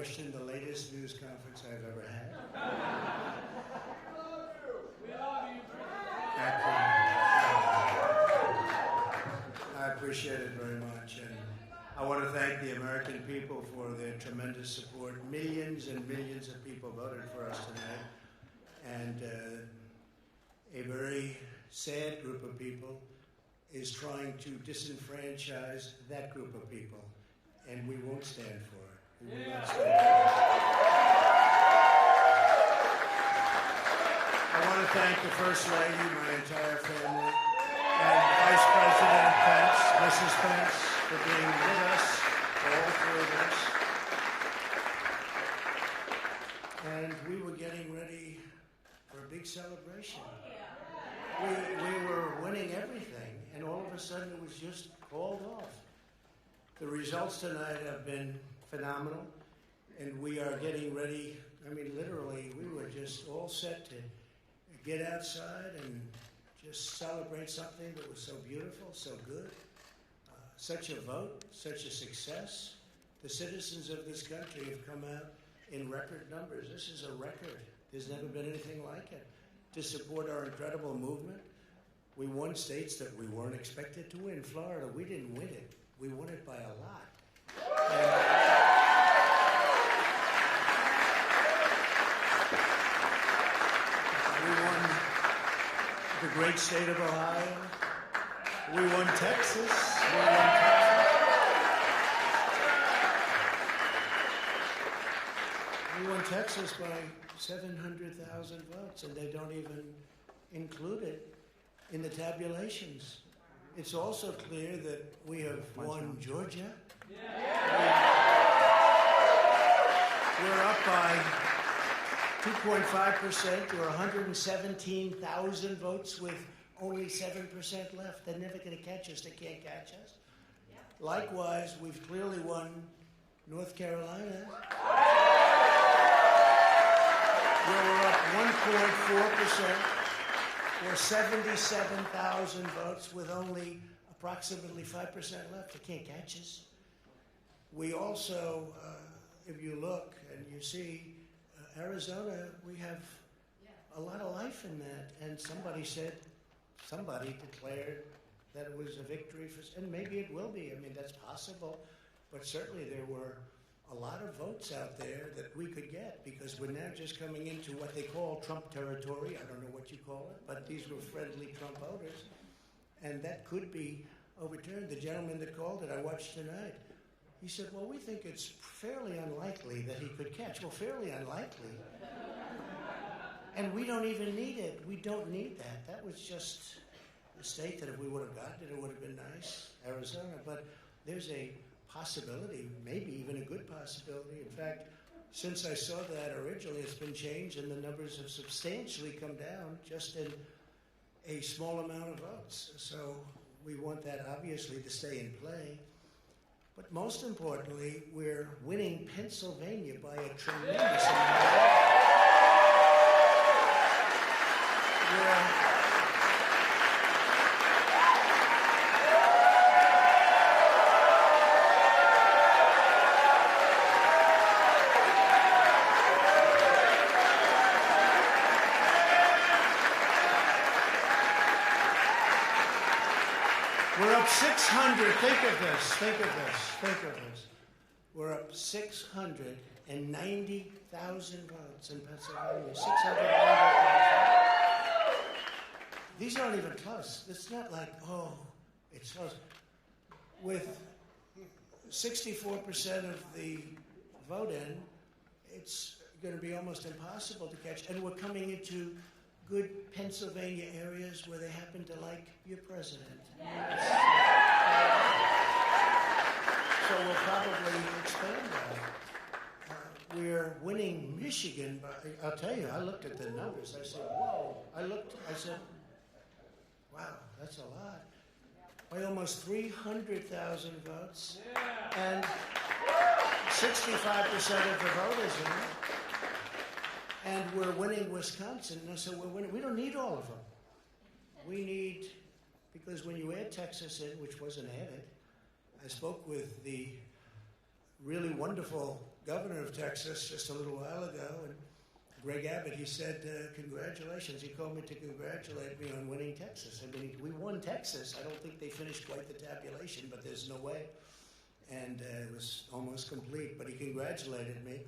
question the latest news conference I've ever had. We love you. I appreciate it very much. And I want to thank the American people for their tremendous support. Millions and millions of people voted for us tonight. And a very sad group of people is trying to disenfranchise that group of people. And we won't stand for it. We will not stand for it. I want to thank the First Lady, my entire family, and Vice President Pence, Mrs. Pence, for being with us, all three of us. And we were getting ready for a big celebration. We were winning everything, and all of a sudden it was just called off. The results tonight have been phenomenal, and we are getting ready. I mean, literally, we were just all set to get outside and just celebrate something that was so beautiful, so good. Such a vote, such a success. The citizens of this country have come out in record numbers. This is a record. There's never been anything like it. To support our incredible movement, we won states that we weren't expected to win. Florida, we didn't win it. We won it by a lot. We won the great state of Ohio. We won Texas. We won Texas by 700,000 votes, and they don't even include it in the tabulations. It's also clear that we have won Georgia. We're up by 2.5% or 117,000 votes with only 7% left. They're never going to catch us. They can't catch us. Likewise, we've clearly won North Carolina, where we're up 1.4%. or 77,000 votes with only approximately 5% left. They can't catch us. We also, if you look and you see, Arizona, we have a lot of life in that. And somebody declared that it was a victory for, and maybe it will be. I mean, that's possible. But certainly there were a lot of votes out there that we could get, because we're now just coming into what they call Trump territory. I don't know what you call it, but these were friendly Trump voters, and that could be overturned. The gentleman that called it, I watched tonight, he said, well, we think it's fairly unlikely that he could catch. Well, fairly unlikely. And we don't even need it. We don't need that. That was just a state that if we would have gotten it, it would have been nice, Arizona. But there's a possibility, maybe even a good possibility. In fact, since I saw that originally, it's been changed, and the numbers have substantially come down just in a small amount of votes. So we want that, obviously, to stay in play. But most importantly, we're winning Pennsylvania by a tremendous amount. We're up 600. Think of this. We're up 690,000 votes in Pennsylvania. 690,000. These aren't even close. It's not like, oh, it's close. With 64% of the vote in, it's going to be almost impossible to catch. And we're coming into good Pennsylvania areas where they happen to like your president. So we'll probably expand that. We're winning Michigan, but I'll tell you, I looked at the numbers. I said, whoa. I said, wow, that's a lot. By almost 300,000 votes. And 65% of the voters in it. And we're winning Wisconsin. So we're winning. We don't need all of them. We need, because when you add Texas in, which wasn't added, I spoke with the really wonderful governor of Texas just a little while ago, and Greg Abbott, he said, congratulations. He called me to congratulate me on winning Texas. I mean, we won Texas. I don't think they finished quite the tabulation, but there's no way. And it was almost complete, but he congratulated me.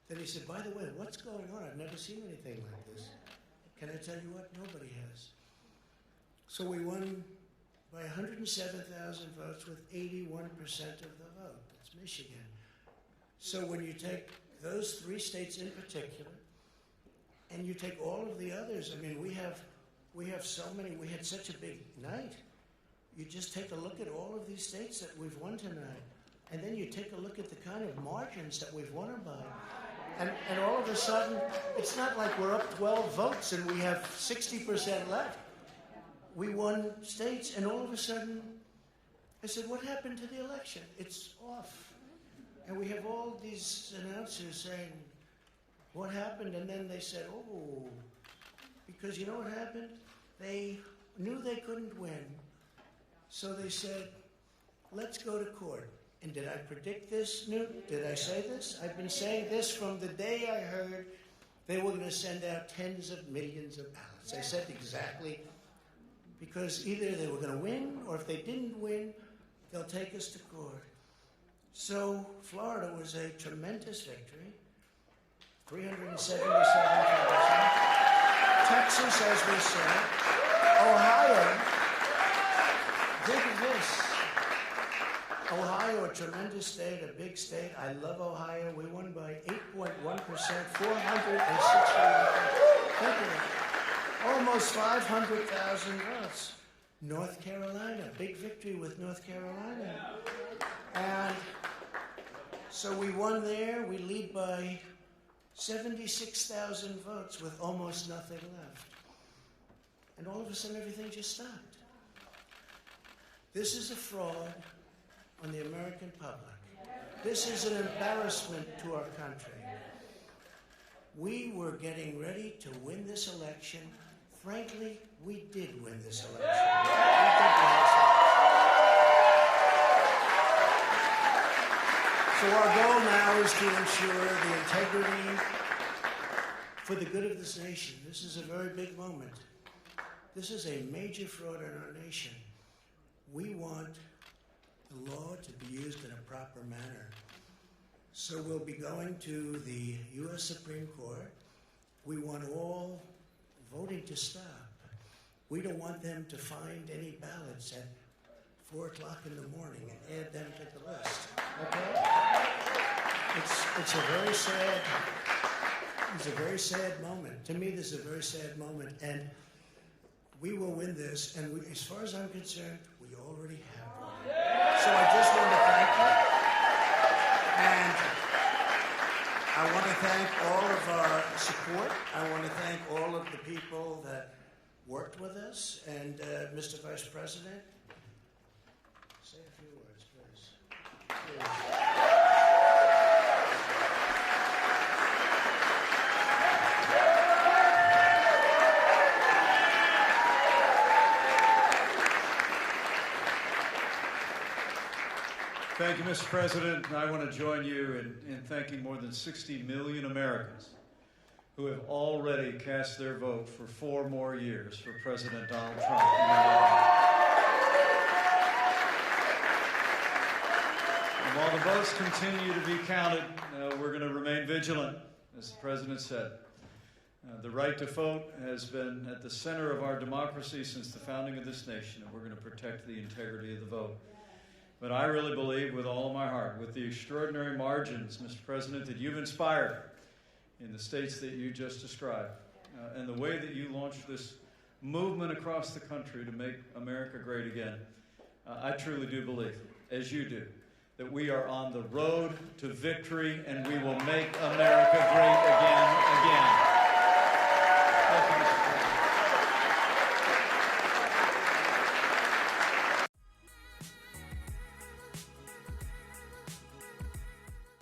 Then he said, by the way, what's going on? I've never seen anything like this. Can I tell you what? Nobody has. So we won by 107,000 votes with 81% of the vote. That's Michigan. So when you take those 3 states in particular, and you take all of the others, I mean, we have so many. We had such a big night. You just take a look at all of these states that we've won tonight, and then you take a look at the kind of margins that we've won them by. And all of a sudden, it's not like we're up 12 votes and we have 60% left. We won states, and all of a sudden, I said, what happened to the election? It's off. And we have all these announcers saying, what happened? And then they said, oh, because you know what happened? They knew they couldn't win. So they said, let's go to court. And did I predict this, Newt? Did I say this? I've been saying this from the day I heard they were going to send out tens of millions of ballots. I said exactly, because either they were going to win, or if they didn't win, they'll take us to court. So Florida was a tremendous victory. 377,000. Texas, as we said. Ohio, think of this. Ohio, a tremendous state, a big state. I love Ohio. We won by 8.1%, 460. Think of it. Almost 500,000 votes. North Carolina, big victory with North Carolina. And so we won there. We lead by 76,000 votes with almost nothing left. And all of a sudden, everything just stopped. This is a fraud on the American public. This is an embarrassment to our country. We were getting ready to win this election. Frankly, we did win this election. So our goal now is to ensure the integrity for the good of this nation. This is a very big moment. This is a major fraud in our nation. We want the law to be used in a proper manner. So we'll be going to the U.S. Supreme Court. We want all voting to stop. We don't want them to find any ballots at 4 o'clock in the morning and add them to the list. Okay? It's a very sad moment. To me, this is a very sad moment, and we will win this. And as far as I'm concerned, we already have won. So I just want to thank you, and I want to thank all of our support. I want to thank all of the people that worked with us, and Mr. Vice President. Say a few words, please. Thank you, Mr. President. I want to join you in thanking more than 60 million Americans who have already cast their vote for 4 more years for President Donald Trump. And while the votes continue to be counted, we're going to remain vigilant, as the President said. The right to vote has been at the center of our democracy since the founding of this nation, and we're going to protect the integrity of the vote. But I really believe with all of my heart, with the extraordinary margins, Mr. President, that you've inspired in the states that you just described, and the way that you launched this movement across the country to make America great again, I truly do believe, as you do, that we are on the road to victory, and we will make America great again. Thank you.